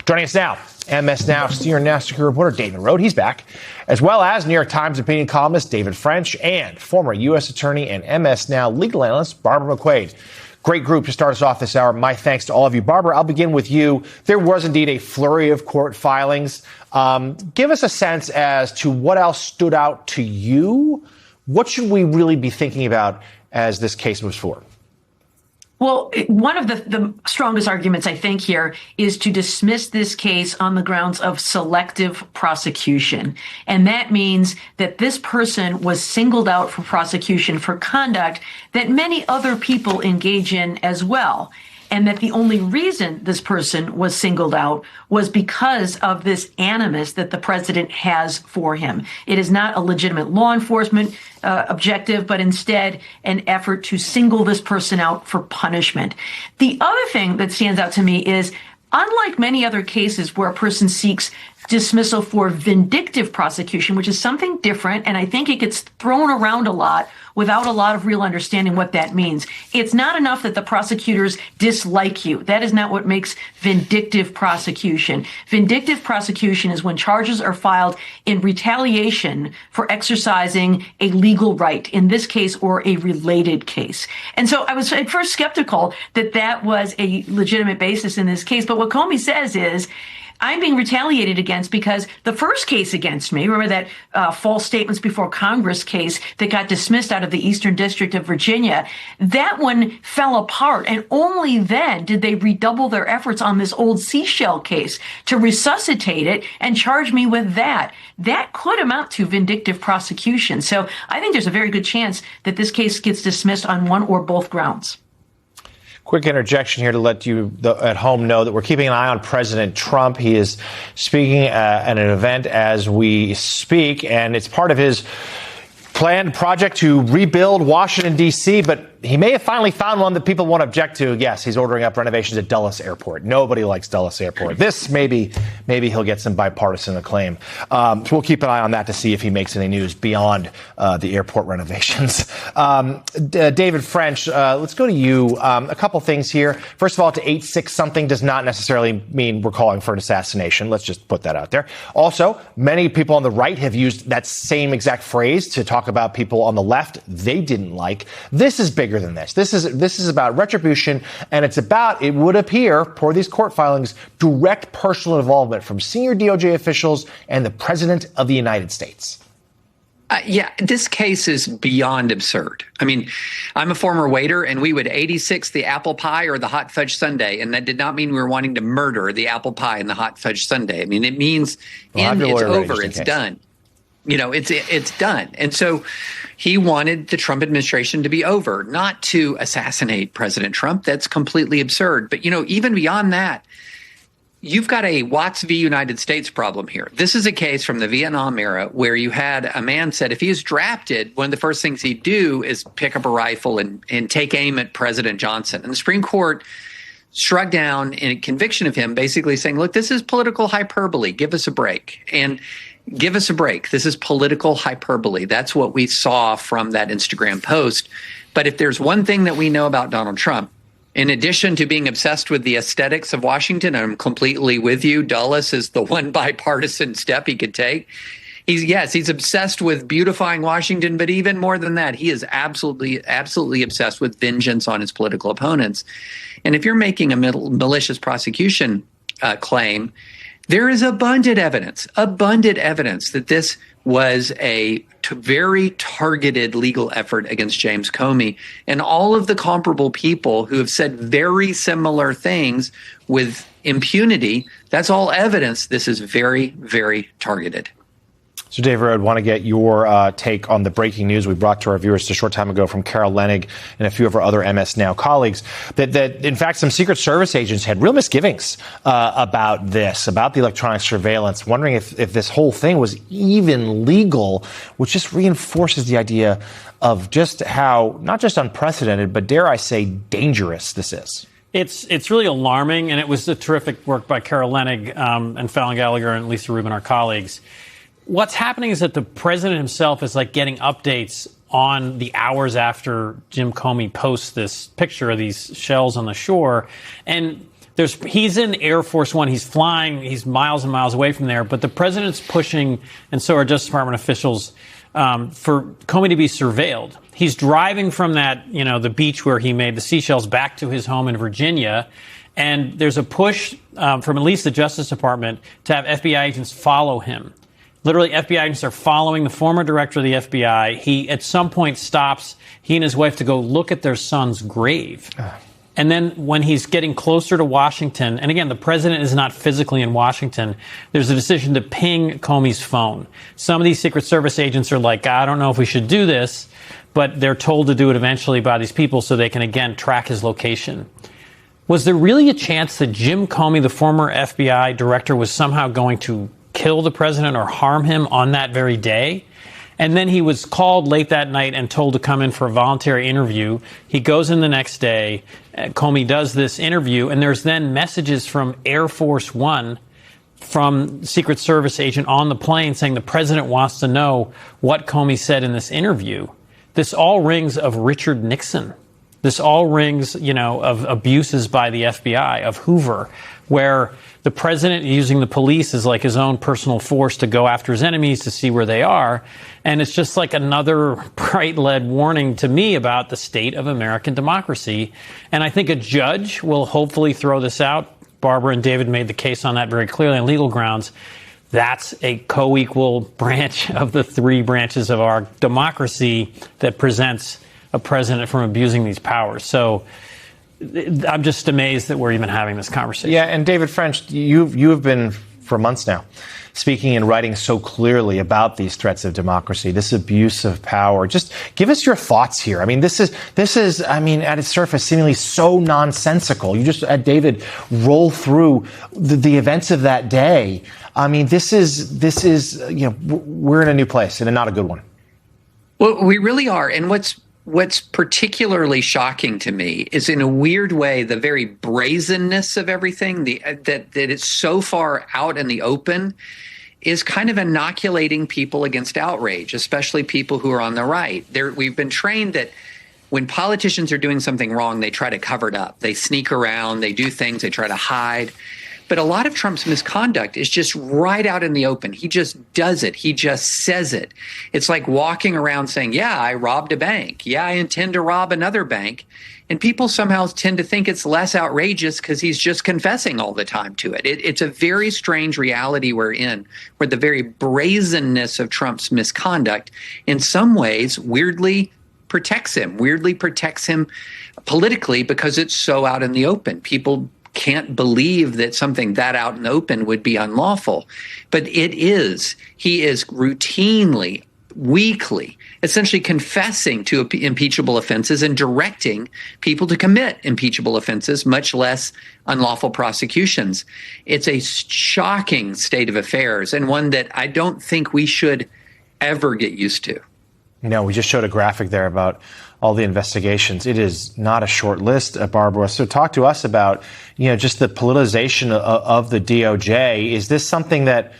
Joining us now, MS Now senior national security reporter David Rohde, he's back, as well as New York Times opinion columnist David French and former U.S. attorney and MS Now legal analyst Barbara McQuade. Great group to start us off this hour. My thanks to all of you. Barbara, I'll begin with you. There was indeed a flurry of court filings. Give us a sense as to what else stood out to you. What should we really be thinking about as this case moves forward? Well, one of the strongest arguments, I think, here is to dismiss this case on the grounds of selective prosecution. And that means that this person was singled out for prosecution for conduct that many other people engage in as well. And that the only reason this person was singled out was because of this animus that the president has for him. It is not a legitimate law enforcement objective, but instead an effort to single this person out for punishment. The other thing that stands out to me is, unlike many other cases where a person seeks dismissal for vindictive prosecution, which is something different, and I think it gets thrown around a lot without a lot of real understanding what that means. It's not enough that the prosecutors dislike you. That is not what makes vindictive prosecution. Vindictive prosecution is when charges are filed in retaliation for exercising a legal right, in this case, or a related case. And so I was at first skeptical that that was a legitimate basis in this case. But what Comey says is, I'm being retaliated against because the first case against me, remember that false statements before Congress case that got dismissed out of the Eastern District of Virginia, that one fell apart. And only then did they redouble their efforts on this old seashell case to resuscitate it and charge me with that. That could amount to vindictive prosecution. So I think there's a very good chance that this case gets dismissed on one or both grounds. Quick interjection here to let you at home know that we're keeping an eye on President Trump. He is speaking at an event as we speak, and it's part of his planned project to rebuild Washington, D.C., but he may have finally found one that people won't object to. Yes, he's ordering up renovations at Dulles Airport. Nobody likes Dulles Airport. This, maybe he'll get some bipartisan acclaim. So we'll keep an eye on that to see if he makes any news beyond the airport renovations. David French, let's go to you. A couple things here. First of all, to 8-6 something does not necessarily mean we're calling for an assassination. Let's just put that out there. Also, many people on the right have used that same exact phrase to talk about people on the left they didn't like. This is bigger than this. This is about retribution, and it's about, it would appear, per these court filings, direct personal involvement from senior DOJ officials and the President of the United States. Yeah, this case is beyond absurd. I mean, I'm a former waiter, and we would 86 the apple pie or the hot fudge sundae, and that did not mean we were wanting to murder the apple pie and the hot fudge sundae. I mean, it means it's over, it's done. You know, it's done. And so he wanted the Trump administration to be over, not to assassinate President Trump. That's completely absurd. But, you know, even beyond that, you've got a Watts v. United States problem here. This is a case from the Vietnam era where you had a man said if he was drafted, one of the first things he'd do is pick up a rifle and take aim at President Johnson. And the Supreme Court struck down in a conviction of him, basically saying, look, this is political hyperbole. Give us a break. And give us a break. This is political hyperbole. That's what we saw from that Instagram post. But if there's one thing that we know about Donald Trump, in addition to being obsessed with the aesthetics of Washington, I'm completely with you. Dulles is the one bipartisan step he could take. He's obsessed with beautifying Washington, but even more than that, he is absolutely obsessed with vengeance on his political opponents. And if you're making a malicious prosecution claim, there is abundant evidence that this was a very targeted legal effort against James Comey, and all of the comparable people who have said very similar things with impunity. That's all evidence this is very, very targeted. So, Dave Rohde, want to get your take on the breaking news we brought to our viewers just a short time ago from Carol Leonnig and a few of our other MS Now colleagues, that in fact, some Secret Service agents had real misgivings about the electronic surveillance, wondering if this whole thing was even legal, which just reinforces the idea of just how, not just unprecedented, but dare I say, dangerous this is. It's really alarming, and it was the terrific work by Carol Leonnig and Fallon Gallagher and Lisa Rubin, our colleagues. What's happening is that the president himself is like getting updates on the hours after Jim Comey posts this picture of these shells on the shore. And he's in Air Force One. He's flying. He's miles and miles away from there. But the president's pushing, and so are Justice Department officials, for Comey to be surveilled. He's driving from that, the beach where he made the seashells back to his home in Virginia. And there's a push from at least the Justice Department to have FBI agents follow him. Literally, FBI agents are following the former director of the FBI. He, at some point, stops he and his wife to go look at their son's grave. And then when he's getting closer to Washington, and again, the president is not physically in Washington, there's a decision to ping Comey's phone. Some of these Secret Service agents are like, I don't know if we should do this, but they're told to do it eventually by these people so they can, again, track his location. Was there really a chance that Jim Comey, the former FBI director, was somehow going to kill the president or harm him on that very day? And then he was called late that night and told to come in for a voluntary interview. He goes in the next day. Comey does this interview, and there's then messages from Air Force One, from Secret Service agent on the plane, saying the president wants to know what Comey said in this interview. This all rings of Richard Nixon. This all rings, of abuses by the FBI, of Hoover, where the president using the police as like his own personal force to go after his enemies to see where they are. And it's just like another bright lead warning to me about the state of American democracy. And I think a judge will hopefully throw this out. Barbara and David made the case on that very clearly on legal grounds. That's a co-equal branch of the three branches of our democracy that presents a president from abusing these powers. So I'm just amazed that we're even having this conversation. Yeah, and David French, you have been for months now speaking and writing so clearly about these threats of democracy, this abuse of power. Just give us your thoughts here. I mean, this is, at its surface, seemingly so nonsensical. You just had David roll through the events of that day. I mean, this is, we're in a new place and not a good one. Well, we really are. And what's particularly shocking to me is, in a weird way, the very brazenness of everything, that it's so far out in the open, is kind of inoculating people against outrage, especially people who are on the right. We've been trained that when politicians are doing something wrong, they try to cover it up. They sneak around, they do things, they try to hide. But a lot of Trump's misconduct is just right out in the open. He just does it. He just says it. It's like walking around saying, yeah, I robbed a bank. Yeah, I intend to rob another bank. And people somehow tend to think it's less outrageous because he's just confessing all the time to it. It's a very strange reality we're in, where the very brazenness of Trump's misconduct in some ways weirdly protects him politically, because it's so out in the open. People can't believe that something that out in the open would be unlawful. But it is. He is routinely, weekly, essentially confessing to impeachable offenses and directing people to commit impeachable offenses, much less unlawful prosecutions. It's a shocking state of affairs, and one that I don't think we should ever get used to. We just showed a graphic there about all the investigations. It is not a short list, Barbara. So talk to us about, just the politicization of the DOJ. Is this something that,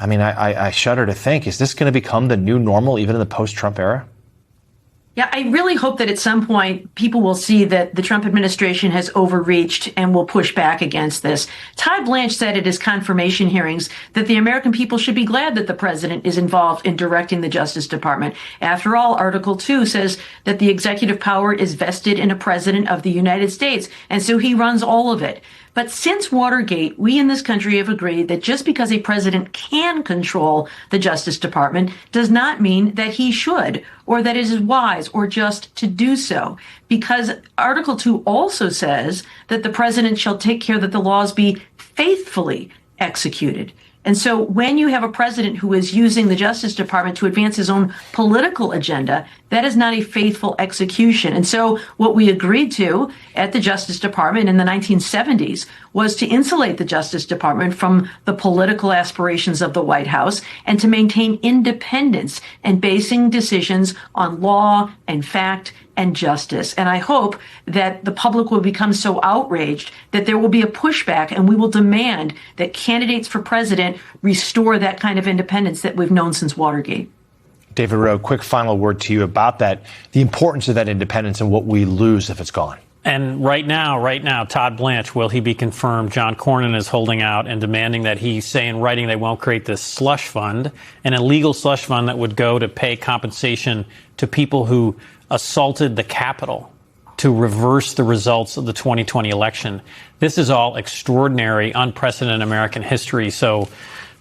I shudder to think, is this going to become the new normal even in the post-Trump era? Yeah, I really hope that at some point people will see that the Trump administration has overreached and will push back against this. Todd Blanche said at his confirmation hearings that the American people should be glad that the president is involved in directing the Justice Department. After all, Article 2 says that the executive power is vested in a president of the United States, and so he runs all of it. But since Watergate, we in this country have agreed that just because a president can control the Justice Department does not mean that he should, or that it is wise or just to do so. Because Article 2 also says that the president shall take care that the laws be faithfully executed. And so when you have a president who is using the Justice Department to advance his own political agenda, that is not a faithful execution. And so what we agreed to at the Justice Department in the 1970s was to insulate the Justice Department from the political aspirations of the White House and to maintain independence and basing decisions on law and fact and justice. And I hope that the public will become so outraged that there will be a pushback, and we will demand that candidates for president restore that kind of independence that we've known since Watergate. David Rowe, quick final word to you about that, the importance of that independence and what we lose if it's gone. And right now, Todd Blanche, will he be confirmed? John Cornyn is holding out and demanding that he say in writing they won't create this slush fund, an illegal slush fund that would go to pay compensation to people who assaulted the Capitol to reverse the results of the 2020 election. This is all extraordinary, unprecedented American history. So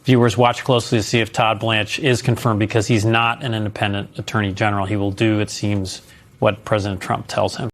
viewers, watch closely to see if Todd Blanche is confirmed, because he's not an independent attorney general. He will do, it seems, what President Trump tells him.